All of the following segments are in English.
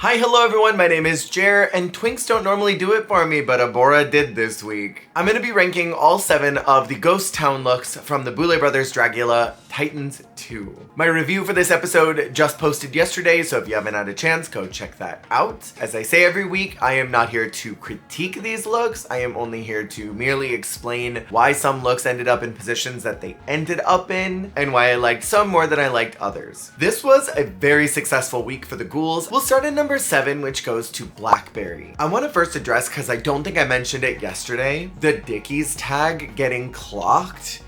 Hi, hello everyone, my name is Jer, and Twinks don't normally do it for me, but Abora did this week. I'm gonna be ranking all 7 of the Ghost Town looks from the Boulet Brothers Dragula Titans 2. My review for this episode just posted yesterday, so if you haven't had a chance, go check that out. As I say every week, I am not here to critique these looks, I am only here to merely explain why some looks ended up in positions that they ended up in, and why I liked some more than I liked others. This was a very successful week for the ghouls. We'll start at number 7, which goes to Blackberry. I want to first address, because I don't think I mentioned it yesterday, the Dickies tag getting clocked.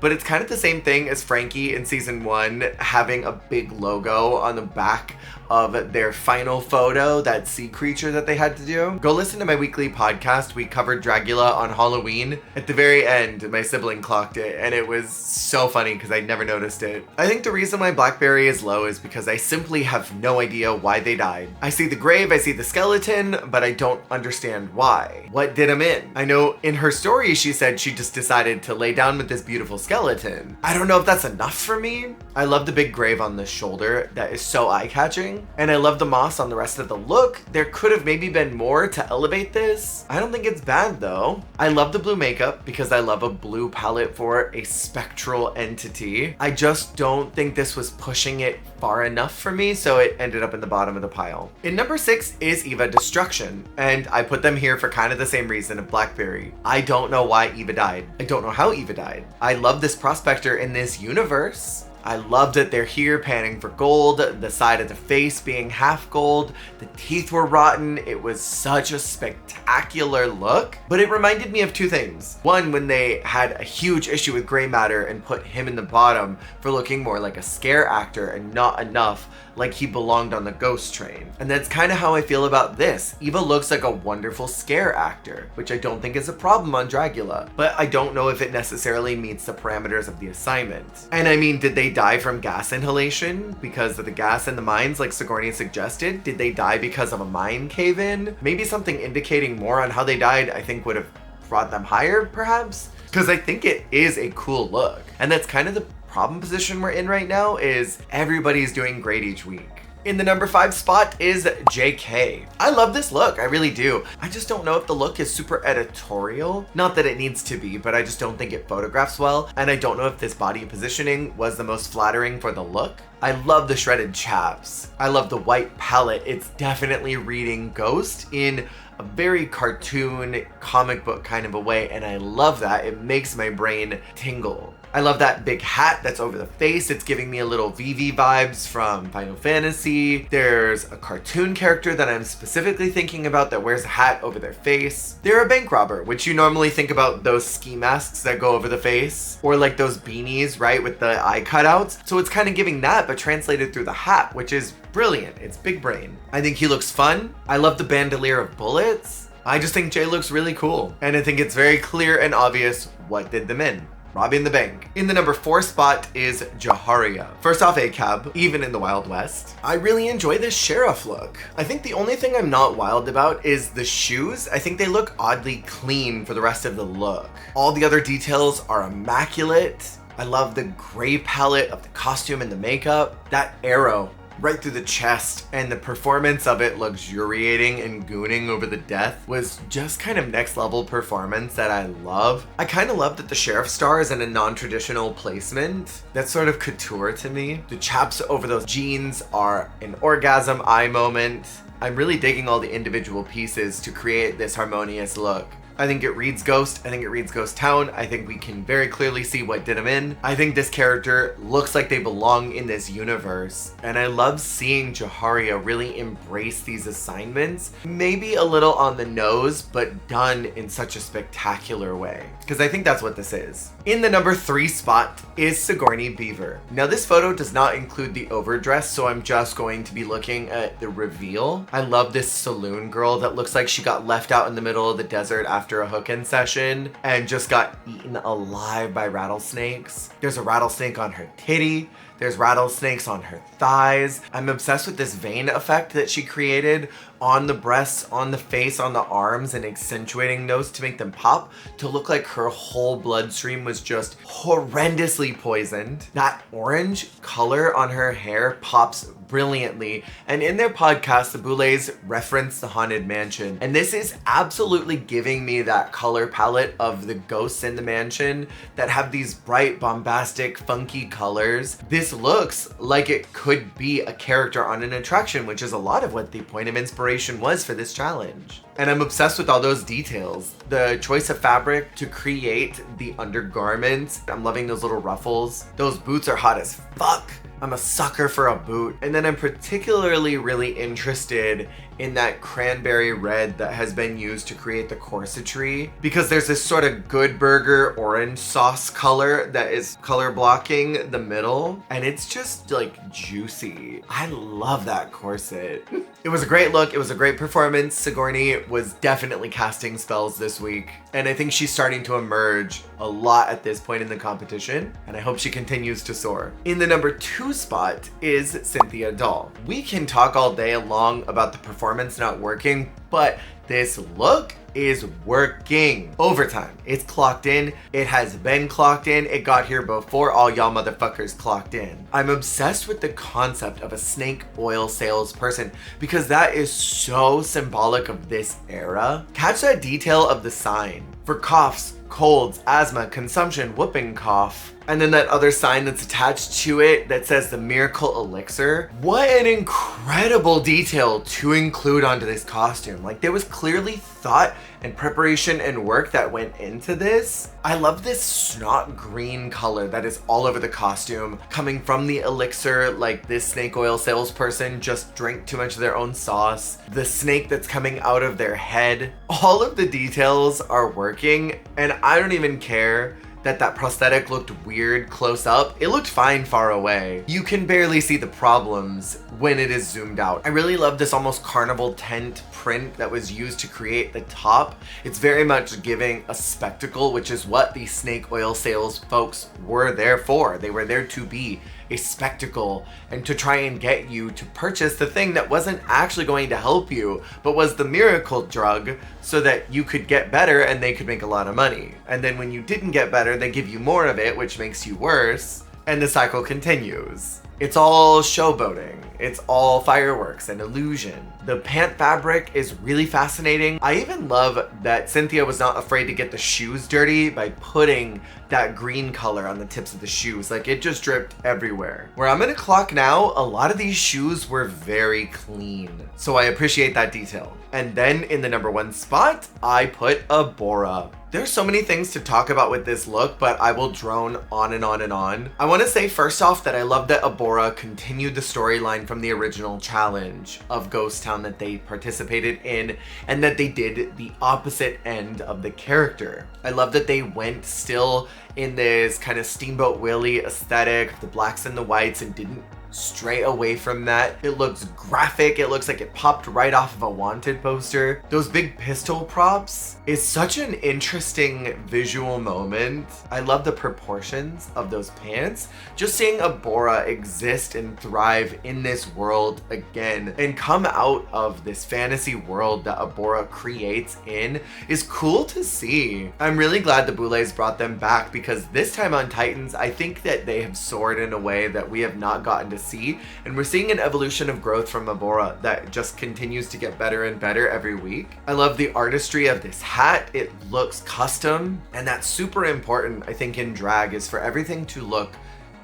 But it's kind of the same thing as Frankie in season 1 having a big logo on the back of their final photo, that sea creature that they had to do. Go listen to my weekly podcast. We covered Dragula on Halloween. At the very end, my sibling clocked it, and it was so funny because I never noticed it. I think the reason why Blackberry is low is because I simply have no idea why they died. I see the grave, I see the skeleton, but I don't understand why. What did him in? I know in her story she said she just decided to lay down with this beautiful skeleton. I don't know if that's enough for me. I love the big grave on the shoulder. That is so eye-catching. And I love the moss on the rest of the look. There could have maybe been more to elevate this. I don't think it's bad though. I love the blue makeup because I love a blue palette for a spectral entity. I just don't think this was pushing it far enough for me, so it ended up in the bottom of the pile. In number 6 is Eva Destruction, and I put them here for kind of the same reason of Blackberry. I don't know why Eva died. I don't know how Eva died. I love this prospector in this universe. I love that they're here panning for gold, the side of the face being half gold, the teeth were rotten. It was such a spectacular look, but it reminded me of 2 things. One, when they had a huge issue with gray matter and put him in the bottom for looking more like a scare actor and not enough like he belonged on the ghost train. And that's kind of how I feel about this. Eva looks like a wonderful scare actor, which I don't think is a problem on Dragula, but I don't know if it necessarily meets the parameters of the assignment. And I mean, did they die from gas inhalation because of the gas in the mines like Sigourney suggested? Did they die because of a mine cave-in? Maybe something indicating more on how they died I think would have brought them higher, perhaps? Because I think it is a cool look. And that's kind of the problem position we're in right now, is everybody's doing great each week. In the number 5 spot is JK. I love this look, I really do. I just don't know if the look is super editorial. Not that it needs to be, but I just don't think it photographs well. And I don't know if this body positioning was the most flattering for the look. I love the shredded chaps. I love the white palette. It's definitely reading Ghost in a very cartoon, comic book kind of a way, and I love that. It makes my brain tingle. I love that big hat that's over the face. It's giving me a little Vivi vibes from Final Fantasy. There's a cartoon character that I'm specifically thinking about that wears a hat over their face. They're a bank robber, which you normally think about those ski masks that go over the face, or like those beanies, right, with the eye cutouts. So it's kind of giving that, but translated through the hat, which is brilliant. It's big brain. I think he looks fun. I love the bandolier of bullets. I just think Jay looks really cool. And I think it's very clear and obvious what did them in. Robbing the bank. In the number 4 spot is Jiario. First off, ACAB, even in the Wild West. I really enjoy this sheriff look. I think the only thing I'm not wild about is the shoes. I think they look oddly clean for the rest of the look. All the other details are immaculate. I love the gray palette of the costume and the makeup. That arrow right through the chest, and the performance of it luxuriating and gooning over the death was just kind of next level performance that I love. I kind of love that the sheriff star is in a non-traditional placement. That's sort of couture to me. The chaps over those jeans are an orgasm eye moment. I'm really digging all the individual pieces to create this harmonious look. I think it reads Ghost. I think it reads Ghost Town. I think we can very clearly see what did him in. I think this character looks like they belong in this universe. And I love seeing Jiario really embrace these assignments. Maybe a little on the nose, but done in such a spectacular way. Because I think that's what this is. In the number 3 spot is Sigourney Beaver. Now this photo does not include the overdress, so I'm just going to be looking at the reveal. I love this saloon girl that looks like she got left out in the middle of the desert after a hook-in session and just got eaten alive by rattlesnakes. There's a rattlesnake on her titty. There's rattlesnakes on her thighs. I'm obsessed with this vein effect that she created on the breasts, on the face, on the arms, and accentuating those to make them pop to look like her whole bloodstream was just horrendously poisoned. That orange color on her hair pops brilliantly. And in their podcast, the Boulets reference the Haunted Mansion. And this is absolutely giving me that color palette of the ghosts in the mansion that have these bright, bombastic, funky colors. This looks like it could be a character on an attraction, which is a lot of what the point of inspiration was for this challenge. And I'm obsessed with all those details. The choice of fabric to create the undergarments. I'm loving those little ruffles. Those boots are hot as fuck. I'm a sucker for a boot. And then I'm particularly really interested in that cranberry red that has been used to create the corsetry, because there's this sort of Good Burger orange sauce color that is color blocking the middle, and it's just like juicy. I love that corset. It was a great look. It was a great performance. Sigourney was definitely casting spells this week, and I think she's starting to emerge a lot at this point in the competition, and I hope she continues to soar. In the number 2 spot is Cynthia Doll. We can talk all day long about the performance not working, but this look is working. Overtime. It's clocked in. It has been clocked in. It got here before all y'all motherfuckers clocked in. I'm obsessed with the concept of a snake oil salesperson because that is so symbolic of this era. Catch that detail of the sign. For coughs, colds, asthma, consumption, whooping cough. And then that other sign that's attached to it that says the miracle elixir. What an incredible detail to include onto this costume. Like, there was clearly thought and preparation and work that went into this. I love this snot green color that is all over the costume coming from the elixir, like this snake oil salesperson just drank too much of their own sauce. The snake that's coming out of their head. All of the details are working, and I don't even care that prosthetic looked weird close up. It looked fine far away. You can barely see the problems when it is zoomed out. I really love this almost carnival tent print that was used to create the top. It's very much giving a spectacle, which is what the snake oil sales folks were there for. They were there to be a spectacle and to try and get you to purchase the thing that wasn't actually going to help you, but was the miracle drug so that you could get better and they could make a lot of money. And then when you didn't get better, they give you more of it, which makes you worse, and the cycle continues. It's all showboating. It's all fireworks and illusion. The pant fabric is really fascinating. I even love that Cynthia was not afraid to get the shoes dirty by putting that green color on the tips of the shoes. Like, it just dripped everywhere. Where I'm gonna clock now, a lot of these shoes were very clean. So I appreciate that detail. And then in the number 1 spot, I put Abora. There's so many things to talk about with this look, but I will drone on and on and on. I want to say first off that I love that Abora continued the storyline from the original challenge of Ghost Town that they participated in, and that they did the opposite end of the character. I love that they went still in this kind of Steamboat Willie aesthetic, the blacks and the whites, and didn't stray away from that. It looks graphic. It looks like it popped right off of a Wanted poster. Those big pistol props is such an interesting visual moment. I love the proportions of those pants. Just seeing Abora exist and thrive in this world again and come out of this fantasy world that Abora creates in is cool to see. I'm really glad the Boulets brought them back, because this time on Titans, I think that they have soared in a way that we have not gotten to see, and we're seeing an evolution of growth from Abora that just continues to get better and better every week. I love the artistry of this hat. It looks custom, and that's super important, I think, in drag, is for everything to look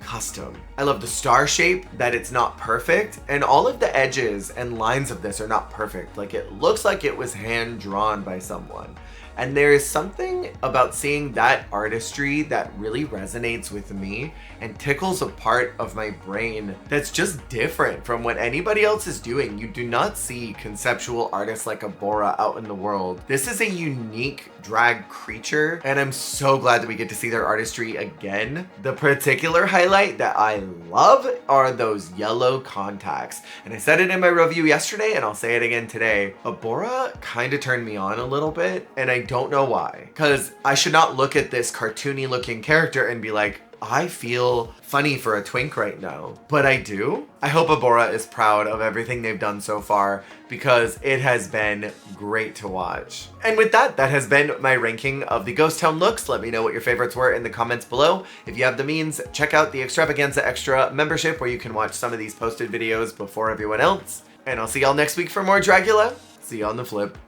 custom. I love the star shape, that it's not perfect, and all of the edges and lines of this are not perfect. Like, it looks like it was hand drawn by someone. And there is something about seeing that artistry that really resonates with me and tickles a part of my brain that's just different from what anybody else is doing. You do not see conceptual artists like Abora out in the world. This is a unique drag creature, and I'm so glad that we get to see their artistry again. The particular highlight that I love are those yellow contacts. And I said it in my review yesterday, and I'll say it again today. Abora kind of turned me on a little bit, and I don't know why. Because I should not look at this cartoony looking character and be like, I feel funny for a twink right now, but I do. I hope Abora is proud of everything they've done so far because it has been great to watch. And with that, that has been my ranking of the Ghost Town looks. Let me know what your favorites were in the comments below. If you have the means, check out the Extravaganza Extra membership where you can watch some of these posted videos before everyone else. And I'll see y'all next week for more Dragula. See you on the flip.